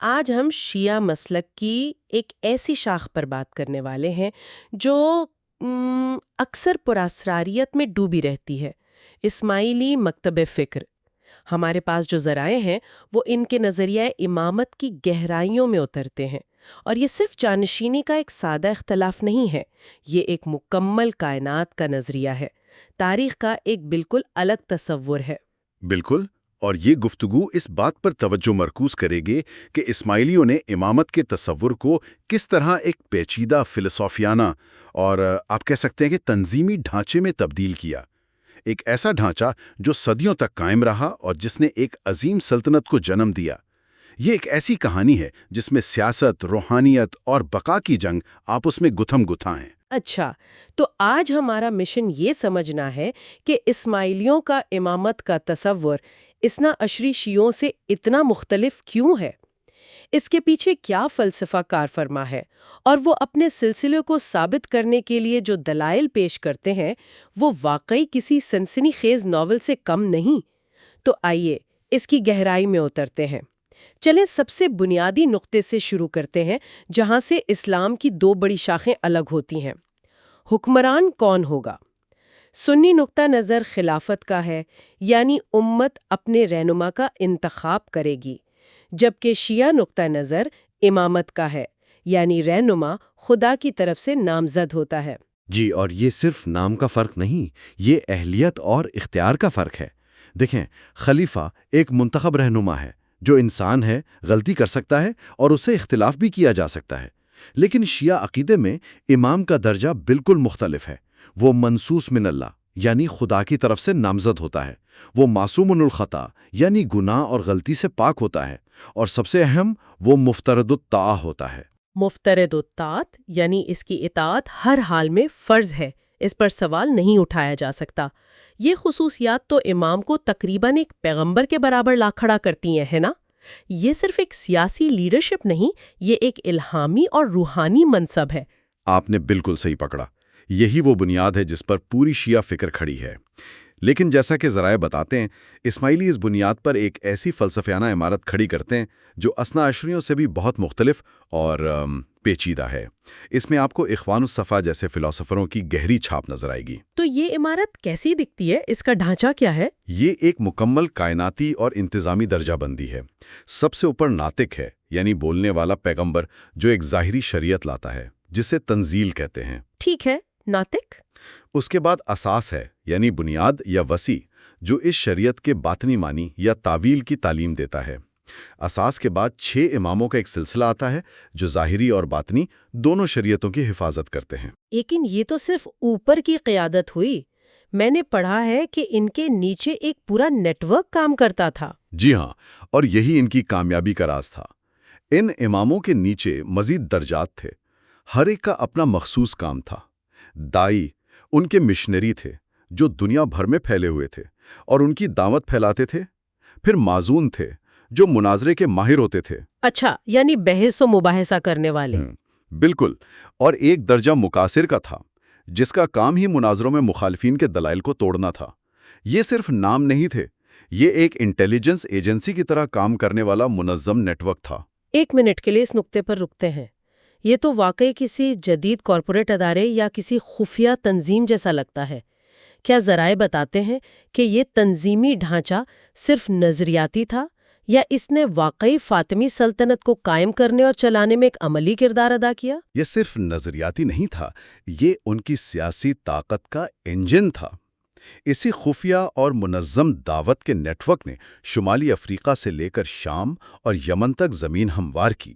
آج ہم شیعہ مسلک کی ایک ایسی شاخ پر بات کرنے والے ہیں جو اکثر پراسراریت میں ڈوبی رہتی ہے، اسماعیلی مکتب فکر۔ ہمارے پاس جو ذرائع ہیں وہ ان کے نظریہ امامت کی گہرائیوں میں اترتے ہیں، اور یہ صرف جانشینی کا ایک سادہ اختلاف نہیں ہے، یہ ایک مکمل کائنات کا نظریہ ہے، تاریخ کا ایک بالکل الگ تصور ہے۔ بالکل، اور یہ گفتگو اس بات پر توجہ مرکوز کرے گی کہ اسماعیلیوں نے امامت کے تصور کو کس طرح ایک پیچیدہ فلسفیانہ اور آپ کہہ سکتے ہیں کہ تنظیمی ڈھانچے میں تبدیل کیا۔ ایک ایسا ڈھانچہ جو صدیوں تک قائم رہا اور جس نے ایک عظیم سلطنت کو جنم دیا۔ یہ ایک ایسی کہانی ہے جس میں سیاست، روحانیت اور بقا کی جنگ آپس میں گتھم گتھا ہیں۔ اچھا، تو آج ہمارا مشن یہ سمجھنا ہے کہ اسماعیلیوں کا امامت کا تصور اثنا عشری شیعوں سے اتنا مختلف کیوں ہے؟ اس کے پیچھے کیا فلسفہ کار فرما ہے، اور وہ اپنے سلسلے کو ثابت کرنے کے لیے جو دلائل پیش کرتے ہیں وہ واقعی کسی سنسنی خیز ناول سے کم نہیں؟ تو آئیے اس کی گہرائی میں اترتے ہیں۔ چلیں سب سے بنیادی نقطے سے شروع کرتے ہیں، جہاں سے اسلام کی دو بڑی شاخیں الگ ہوتی ہیں۔ حکمران کون ہوگا؟ سنی نقطہ نظر خلافت کا ہے، یعنی امت اپنے رہنما کا انتخاب کرے گی، جبکہ شیعہ نقطہ نظر امامت کا ہے، یعنی رہنما خدا کی طرف سے نامزد ہوتا ہے۔ جی، اور یہ صرف نام کا فرق نہیں، یہ اہلیت اور اختیار کا فرق ہے۔ دیکھیں، خلیفہ ایک منتخب رہنما ہے جو انسان ہے، غلطی کر سکتا ہے اور اس سے اختلاف بھی کیا جا سکتا ہے۔ لیکن شیعہ عقیدے میں امام کا درجہ بالکل مختلف ہے۔ وہ منصوص من اللہ، یعنی خدا کی طرف سے نامزد ہوتا ہے۔ وہ معصوم من الخطا، یعنی گناہ اور غلطی سے پاک ہوتا ہے۔ اور سب سے اہم، وہ مفترض الطاعہ ہوتا ہے۔ مفترض الطاعت یعنی اس کی اطاعت ہر حال میں فرض ہے، اس پر سوال نہیں اٹھایا جا سکتا۔ یہ خصوصیات تو امام کو تقریباً ایک پیغمبر کے برابر لا کھڑا کرتی ہیں، ہے نا؟ یہ صرف ایک سیاسی لیڈرشپ نہیں، یہ ایک الہامی اور روحانی منصب ہے۔ آپ نے بالکل صحیح پکڑا، یہی وہ بنیاد ہے جس پر پوری شیعہ فکر کھڑی ہے۔ لیکن جیسا کہ ذرائع بتاتے ہیں، اسماعیلی اس بنیاد پر ایک ایسی فلسفیانہ عمارت کھڑی کرتے ہیں جو اثنا عشریوں سے بھی بہت مختلف اور پیچیدہ ہے۔ اس میں آپ کو اخوان الصفا جیسے فلسفروں کی گہری چھاپ نظر آئے گی۔ تو یہ عمارت کیسی دکھتی ہے؟ اس کا ڈھانچہ کیا ہے؟ یہ ایک مکمل کائناتی اور انتظامی درجہ بندی ہے۔ سب سے اوپر ناطق ہے، یعنی بولنے والا پیغمبر جو ایک ظاہری شریعت لاتا ہے، جسے تنزیل کہتے ہیں۔ ٹھیک ہے، ناطق۔ اس کے بعد اساس ہے، یعنی بنیاد یا وسیع، جو اس شریعت کے باطنی معنی یا تعویل کی تعلیم دیتا ہے۔ اساس کے بعد 6 اماموں کا ایک سلسلہ آتا ہے جو ظاہری اور باطنی دونوں شریعتوں کی حفاظت کرتے ہیں۔ لیکن یہ تو صرف اوپر کی قیادت ہوئی، میں نے پڑھا ہے کہ ان کے نیچے ایک پورا نیٹ ورک کام کرتا تھا۔ جی ہاں، اور یہی ان کی کامیابی کا راز تھا۔ ان اماموں کے نیچے مزید درجات تھے، ہر ایک کا اپنا مخصوص کام تھا۔ دائی ان کے مشنری تھے جو دنیا بھر میں پھیلے ہوئے تھے اور ان کی دعوت پھیلاتے تھے۔ پھر معزون تھے جو مناظرے کے ماہر ہوتے تھے۔ اچھا، یعنی بحث و مباحثہ کرنے والے۔ بالکل، اور ایک درجہ مکاثر کا تھا جس کا کام ہی مناظروں میں مخالفین کے دلائل کو توڑنا تھا۔ یہ صرف نام نہیں تھے، یہ ایک انٹیلیجنس ایجنسی کی طرح کام کرنے والا منظم نیٹ ورک تھا۔ ایک منٹ کے لیے اس نقطے پر رکتے ہیں۔ یہ تو واقعی کسی جدید کارپوریٹ ادارے یا کسی خفیہ تنظیم جیسا لگتا ہے۔ کیا ذرائع بتاتے ہیں کہ یہ تنظیمی ڈھانچہ صرف نظریاتی تھا، یا اس نے واقعی فاطمی سلطنت کو قائم کرنے اور چلانے میں ایک عملی کردار ادا کیا؟ یہ صرف نظریاتی نہیں تھا، یہ ان کی سیاسی طاقت کا انجن تھا۔ اسی خفیہ اور منظم دعوت کے نیٹ ورک نے شمالی افریقہ سے لے کر شام اور یمن تک زمین ہموار کی،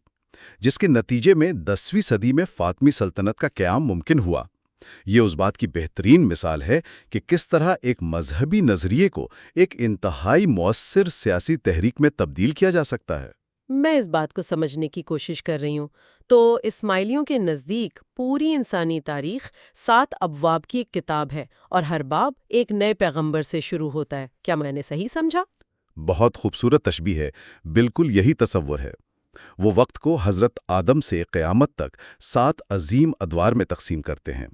جس کے نتیجے میں 10ویں صدی میں فاطمی سلطنت کا قیام ممکن ہوا۔ یہ اس بات کی بہترین مثال ہے کہ کس طرح ایک مذہبی نظریے کو ایک انتہائی مؤثر سیاسی تحریک میں تبدیل کیا جا سکتا ہے۔ میں اس بات کو سمجھنے کی کوشش کر رہی ہوں۔ تو اسماعیلیوں کے نزدیک پوری انسانی تاریخ 7 ابواب کی ایک کتاب ہے، اور ہر باب ایک نئے پیغمبر سے شروع ہوتا ہے۔ کیا میں نے صحیح سمجھا؟ بہت خوبصورت تشبیہ ہے، بالکل یہی تصور ہے۔ وہ وقت کو حضرت آدم سے قیامت تک 7 عظیم ادوار میں تقسیم کرتے ہیں۔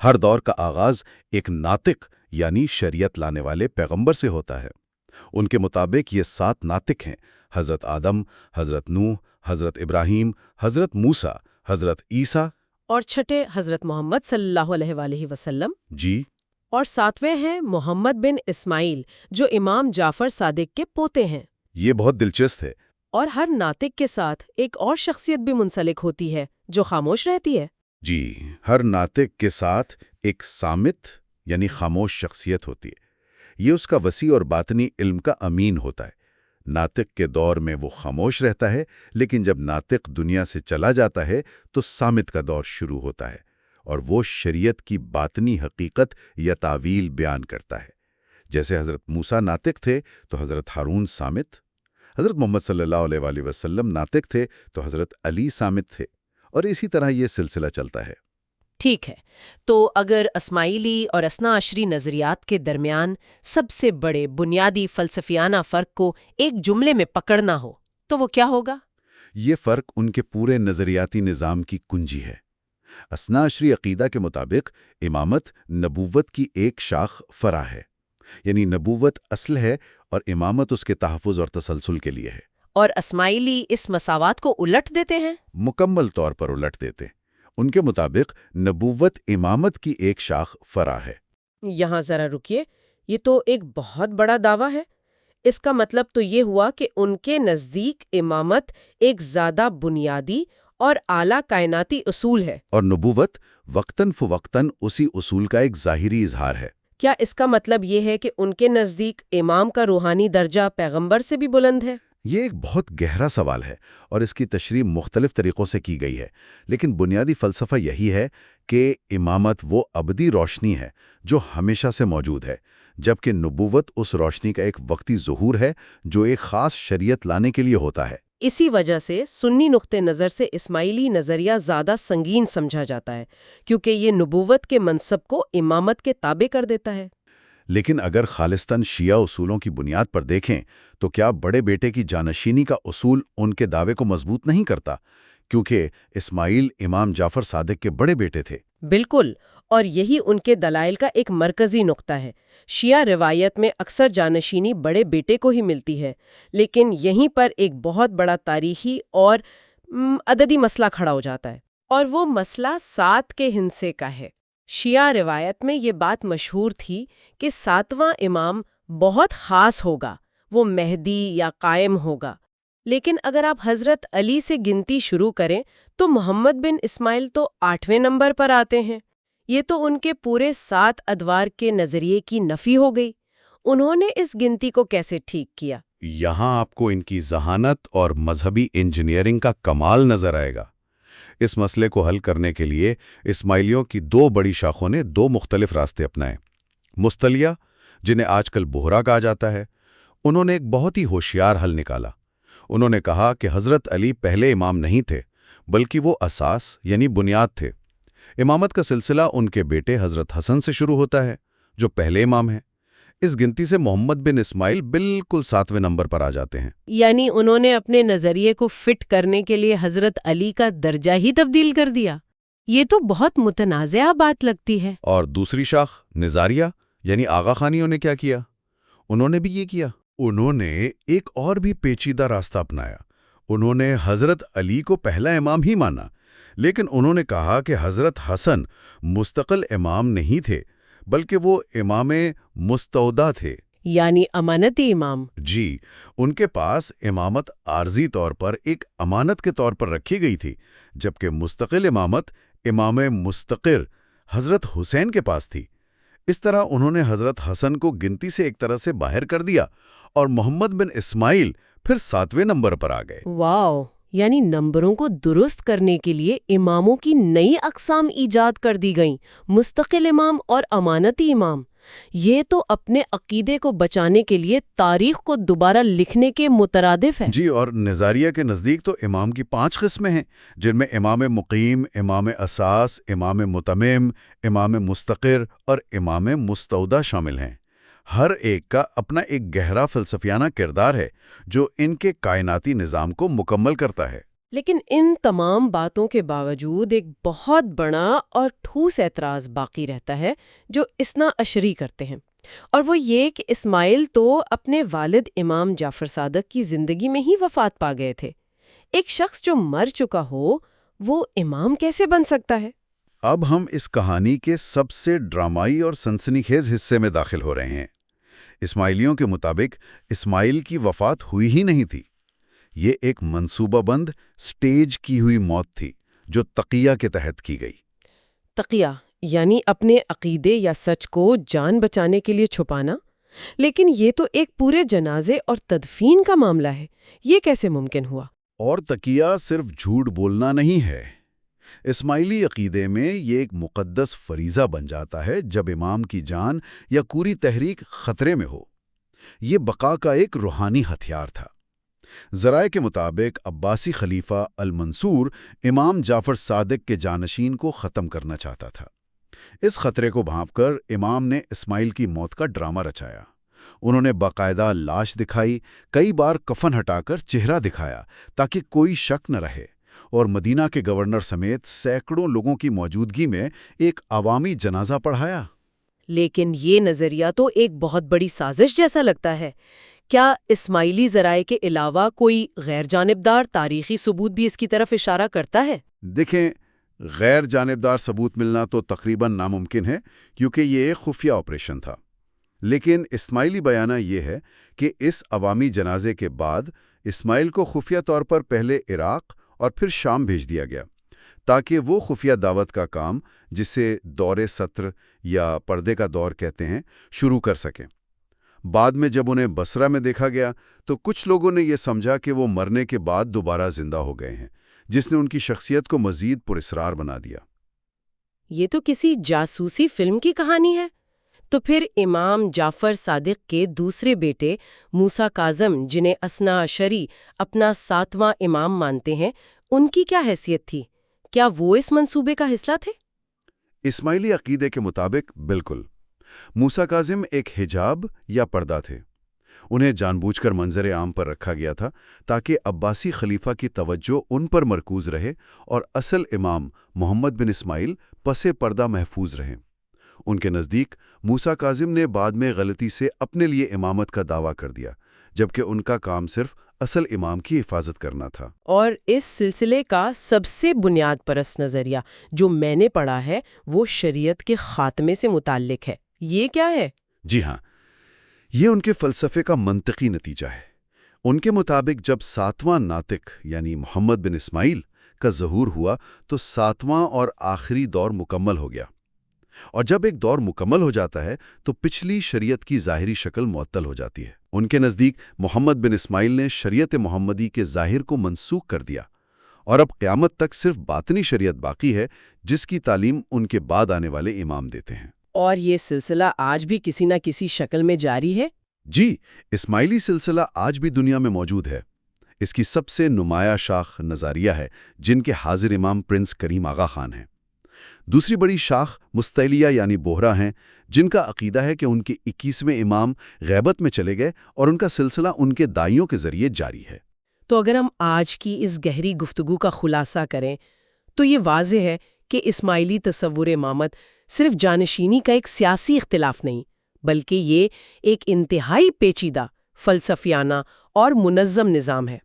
ہر دور کا آغاز ایک ناطق یعنی شریعت لانے والے پیغمبر سے ہوتا ہے۔ ان کے مطابق یہ 7 ناطق ہیں: حضرت آدم، حضرت نوح، حضرت ابراہیم، حضرت موسیٰ، حضرت عیسیٰ، اور چھٹے حضرت محمد صلی اللہ علیہ وآلہ وسلم، جی، اور ساتویں ہیں محمد بن اسماعیل جو امام جعفر صادق کے پوتے ہیں۔ یہ بہت دلچسپ ہے۔ اور ہر ناطق کے ساتھ ایک اور شخصیت بھی منسلک ہوتی ہے جو خاموش رہتی ہے۔ جی، ہر ناطق کے ساتھ ایک صامت یعنی خاموش شخصیت ہوتی ہے۔ یہ اس کا وسیع اور باطنی علم کا امین ہوتا ہے۔ ناطق کے دور میں وہ خاموش رہتا ہے، لیکن جب ناطق دنیا سے چلا جاتا ہے تو صامت کا دور شروع ہوتا ہے، اور وہ شریعت کی باطنی حقیقت یا تعویل بیان کرتا ہے۔ جیسے حضرت موسیٰ ناطق تھے تو حضرت ہارون صامت، حضرت محمد صلی اللہ علیہ وآلہ وسلم ناطق تھے تو حضرت علی صامت تھے، اور اسی طرح یہ سلسلہ چلتا ہے۔ ٹھیک ہے، تو اگر اسماعیلی اور اثنا عشری نظریات کے درمیان سب سے بڑے بنیادی فلسفیانہ فرق کو ایک جملے میں پکڑنا ہو تو وہ کیا ہوگا؟ یہ فرق ان کے پورے نظریاتی نظام کی کنجی ہے۔ اثنا عشری عقیدہ کے مطابق امامت نبوت کی ایک شاخ فرع ہے، یعنی نبوت اصل ہے اور امامت اس کے تحفظ اور تسلسل کے لیے ہے۔ اور اسماعیلی اس مساوات کو الٹ دیتے ہیں؟ مکمل طور پر الٹ دیتے۔ ان کے مطابق نبوت امامت کی ایک شاخ فرع ہے۔ یہاں ذرا رکیے، یہ تو ایک بہت بڑا دعویٰ ہے۔ اس کا مطلب تو یہ ہوا کہ ان کے نزدیک امامت ایک زیادہ بنیادی اور اعلیٰ کائناتی اصول ہے، اور نبوت وقتاً فوقتاً اسی اصول کا ایک ظاہری اظہار ہے۔ کیا اس کا مطلب یہ ہے کہ ان کے نزدیک امام کا روحانی درجہ پیغمبر سے بھی بلند ہے؟ یہ ایک بہت گہرا سوال ہے اور اس کی تشریح مختلف طریقوں سے کی گئی ہے، لیکن بنیادی فلسفہ یہی ہے کہ امامت وہ ابدی روشنی ہے جو ہمیشہ سے موجود ہے، جبکہ نبوت اس روشنی کا ایک وقتی ظہور ہے جو ایک خاص شریعت لانے کے لیے ہوتا ہے۔ اسی وجہ سے سنی نقطہ نظر سے اسماعیلی نظریہ زیادہ سنگین سمجھا جاتا ہے، کیونکہ یہ نبوت کے منصب کو امامت کے تابع کر دیتا ہے۔ لیکن اگر خالصتاً شیعہ اصولوں کی بنیاد پر دیکھیں تو کیا بڑے بیٹے کی جانشینی کا اصول ان کے دعوے کو مضبوط نہیں کرتا؟ کیونکہ اسماعیل امام جعفر صادق کے بڑے بیٹے تھے۔ بالکل، اور یہی ان کے دلائل کا ایک مرکزی نقطہ ہے۔ شیعہ روایت میں اکثر جانشینی بڑے بیٹے کو ہی ملتی ہے، لیکن یہیں پر ایک بہت بڑا تاریخی اور عددی مسئلہ کھڑا ہو جاتا ہے، اور وہ مسئلہ 7 کے ہندسے کا ہے۔ شیعہ روایت میں یہ بات مشہور تھی کہ 7واں امام بہت خاص ہوگا، وہ مہدی یا قائم ہوگا، لیکن اگر آپ حضرت علی سے گنتی شروع کریں تو محمد بن اسماعیل تو 8ویں نمبر پر آتے ہیں۔ یہ تو ان کے پورے 7 ادوار کے نظریے کی نفی ہو گئی۔ انہوں نے اس گنتی کو کیسے ٹھیک کیا؟ یہاں آپ کو ان کی ذہانت اور مذہبی انجینئرنگ کا کمال نظر آئے گا۔ اس مسئلے کو حل کرنے کے لیے اسماعیلیوں کی 2 بڑی شاخوں نے 2 مختلف راستے اپنائے۔ مستلیہ، جنہیں آج کل بحرا کہا جاتا ہے، انہوں نے ایک بہت ہی ہوشیار حل نکالا۔ انہوں نے کہا کہ حضرت علی پہلے امام نہیں تھے، بلکہ وہ اساس یعنی بنیاد تھے۔ امامت کا سلسلہ ان کے بیٹے حضرت حسن سے شروع ہوتا ہے، جو پہلے امام ہیں۔ اس گنتی سے محمد بن اسماعیل بالکل 7ویں نمبر پر آ جاتے ہیں۔ یعنی انہوں نے اپنے نظریے کو فٹ کرنے کے لیے حضرت علی کا درجہ ہی تبدیل کر دیا۔ یہ تو بہت متنازعہ بات لگتی ہے۔ اور دوسری شاخ نظاریہ یعنی آغا خانیوں نے کیا کیا؟ انہوں نے بھی یہ کیا۔ انہوں نے ایک اور بھی پیچیدہ راستہ اپنایا۔ انہوں نے حضرت علی کو پہلا امام ہی مانا، لیکن انہوں نے کہا کہ حضرت حسن مستقل امام نہیں تھے، بلکہ وہ امام مستودع تھے، یعنی امانتی امام۔ جی، ان کے پاس امامت عارضی طور پر ایک امانت کے طور پر رکھی گئی تھی، جبکہ مستقل امامت امام مستقر حضرت حسین کے پاس تھی۔ اس طرح انہوں نے حضرت حسن کو گنتی سے ایک طرح سے باہر کر دیا، اور محمد بن اسماعیل پھر 7ویں نمبر پر آ گئے۔ واو، یعنی نمبروں کو درست کرنے کے لیے اماموں کی نئی اقسام ایجاد کر دی گئیں، مستقل امام اور امانتی امام۔ یہ تو اپنے عقیدے کو بچانے کے لیے تاریخ کو دوبارہ لکھنے کے مترادف ہے۔ جی، اور نظاریہ کے نزدیک تو امام کی 5 قسمیں ہیں، جن میں امام مقیم، امام اساس، امام متمم، امام مستقر اور امام مستودع شامل ہیں۔ ہر ایک کا اپنا ایک گہرا فلسفیانہ کردار ہے جو ان کے کائناتی نظام کو مکمل کرتا ہے۔ لیکن ان تمام باتوں کے باوجود ایک بہت بڑا اور ٹھوس اعتراض باقی رہتا ہے جو اثنا عشری کرتے ہیں، اور وہ یہ کہ اسماعیل تو اپنے والد امام جعفر صادق کی زندگی میں ہی وفات پا گئے تھے۔ ایک شخص جو مر چکا ہو وہ امام کیسے بن سکتا ہے؟ اب ہم اس کہانی کے سب سے ڈرامائی اور سنسنیخیز حصے میں داخل ہو رہے ہیں۔ اسماعیلیوں کے مطابق اسماعیل کی وفات ہوئی ہی نہیں تھی۔ یہ ایک منصوبہ بند، سٹیج کی ہوئی موت تھی جو تقیہ کے تحت کی گئی۔ تقیہ یعنی اپنے عقیدے یا سچ کو جان بچانے کے لیے چھپانا؟ لیکن یہ تو ایک پورے جنازے اور تدفین کا معاملہ ہے، یہ کیسے ممکن ہوا؟ اور تقیہ صرف جھوٹ بولنا نہیں ہے۔ اسماعیلی عقیدے میں یہ ایک مقدس فریضہ بن جاتا ہے جب امام کی جان یا پوری تحریک خطرے میں ہو۔ یہ بقا کا ایک روحانی ہتھیار تھا۔ ذرائع کے مطابق عباسی خلیفہ المنصور امام جعفر صادق کے جانشین کو ختم کرنا چاہتا تھا۔ اس خطرے کو بھانپ کر امام نے اسماعیل کی موت کا ڈرامہ رچایا۔ انہوں نے باقاعدہ لاش دکھائی، کئی بار کفن ہٹا کر چہرہ دکھایا تاکہ کوئی شک نہ رہے، اور مدینہ کے گورنر سمیت سینکڑوں لوگوں کی موجودگی میں ایک عوامی جنازہ پڑھایا۔ لیکن یہ نظریہ تو ایک بہت بڑی سازش جیسا لگتا ہے۔ کیا اسماعیلی ذرائع کے علاوہ کوئی غیر جانبدار تاریخی ثبوت بھی اس کی طرف اشارہ کرتا ہے؟ دیکھیں، غیر جانبدار ثبوت ملنا تو تقریباً ناممکن ہے کیونکہ یہ ایک خفیہ آپریشن تھا۔ لیکن اسماعیلی بیانہ یہ ہے کہ اس عوامی جنازے کے بعد اسماعیل کو خفیہ طور پر پہلے عراق اور پھر شام بھیج دیا گیا تاکہ وہ خفیہ دعوت کا کام، جسے دور ستر یا پردے کا دور کہتے ہیں، شروع کر سکیں۔ بعد میں جب انہیں بصرہ میں دیکھا گیا تو کچھ لوگوں نے یہ سمجھا کہ وہ مرنے کے بعد دوبارہ زندہ ہو گئے ہیں، جس نے ان کی شخصیت کو مزید پراسرار بنا دیا۔ یہ تو کسی جاسوسی فلم کی کہانی ہے۔ تو پھر امام جعفر صادق کے دوسرے بیٹے موسیٰ کاظم، جنہیں اثنا عشری اپنا 7واں امام مانتے ہیں، ان کی کیا حیثیت تھی؟ کیا وہ اس منصوبے کا حصہ تھے؟ اسماعیلی عقیدے کے مطابق بالکل۔ موسیٰ کاظم ایک حجاب یا پردہ تھے۔ انہیں جان بوجھ کر منظر عام پر رکھا گیا تھا تاکہ عباسی خلیفہ کی توجہ ان پر مرکوز رہے اور اصل امام محمد بن اسماعیل پس پردہ محفوظ رہیں۔ ان کے نزدیک موسیٰ کاظم نے بعد میں غلطی سے اپنے لیے امامت کا دعویٰ کر دیا، جبکہ ان کا کام صرف اصل امام کی حفاظت کرنا تھا۔ اور اس سلسلے کا سب سے بنیاد پرست نظریہ جو میں نے پڑھا ہے وہ شریعت کے خاتمے سے متعلق ہے۔ یہ کیا ہے؟ جی ہاں، یہ ان کے فلسفے کا منطقی نتیجہ ہے۔ ان کے مطابق جب 7واں ناطق یعنی محمد بن اسماعیل کا ظہور ہوا تو 7واں اور آخری دور مکمل ہو گیا، اور جب ایک دور مکمل ہو جاتا ہے تو پچھلی شریعت کی ظاہری شکل معطل ہو جاتی ہے۔ ان کے نزدیک محمد بن اسماعیل نے شریعت محمدی کے ظاہر کو منسوخ کر دیا، اور اب قیامت تک صرف باطنی شریعت باقی ہے جس کی تعلیم ان کے بعد آنے والے امام دیتے ہیں۔ اور یہ سلسلہ آج بھی کسی نہ کسی شکل میں جاری ہے؟ جی، اسماعیلی سلسلہ آج بھی دنیا میں موجود ہے۔ اس کی سب سے نمایاں شاخ نظاریہ ہے، جن کے حاضر امام پرنس کریم آغا خان ہیں۔ دوسری بڑی شاخ مستعلیہ یعنی بوہرا ہیں، جن کا عقیدہ ہے کہ ان کے 21ویں امام غیبت میں چلے گئے اور ان کا سلسلہ ان کے دائیوں کے ذریعے جاری ہے۔ تو اگر ہم آج کی اس گہری گفتگو کا خلاصہ کریں تو یہ واضح ہے کہ اسماعیلی تصور امامت صرف جانشینی کا ایک سیاسی اختلاف نہیں، بلکہ یہ ایک انتہائی پیچیدہ، فلسفیانہ اور منظم نظام ہے۔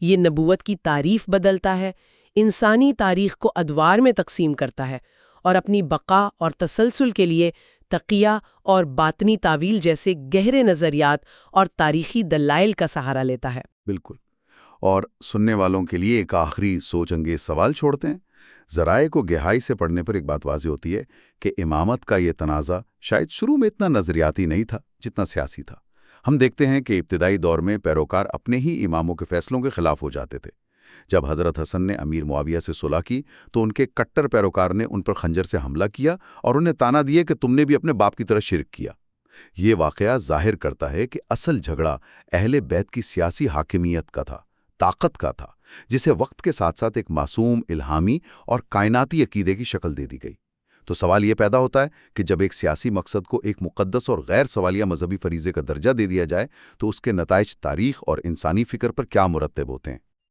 یہ نبوت کی تعریف بدلتا ہے، انسانی تاریخ کو ادوار میں تقسیم کرتا ہے، اور اپنی بقا اور تسلسل کے لیے تقیہ اور باطنی تعویل جیسے گہرے نظریات اور تاریخی دلائل کا سہارا لیتا ہے۔ بالکل۔ اور سننے والوں کے لیے ایک آخری سوچ انگیز سوال چھوڑتے ہیں۔ ذرائع کو گہرائی سے پڑھنے پر ایک بات واضح ہوتی ہے کہ امامت کا یہ تنازع شاید شروع میں اتنا نظریاتی نہیں تھا جتنا سیاسی تھا۔ ہم دیکھتے ہیں کہ ابتدائی دور میں پیروکار اپنے ہی اماموں کے فیصلوں کے خلاف ہو جاتے تھے۔ جب حضرت حسن نے امیر معاویہ سے صلح کی تو ان کے کٹر پیروکار نے ان پر خنجر سے حملہ کیا اور انہیں تانا دیے کہ تم نے بھی اپنے باپ کی طرح شرک کیا۔ یہ واقعہ ظاہر کرتا ہے کہ اصل جھگڑا اہل بیت کی سیاسی حاکمیت کا تھا، طاقت کا تھا، جسے وقت کے ساتھ ساتھ ایک معصوم، الہامی اور کائناتی عقیدے کی شکل دے دی گئی۔ تو سوال یہ پیدا ہوتا ہے کہ جب ایک سیاسی مقصد کو ایک مقدس اور غیر سوالیہ مذہبی فریضے کا درجہ دے دیا جائے تو اس کے نتائج تاریخ اور انسانی فکر پر کیا مرتب ہوتے ہیں؟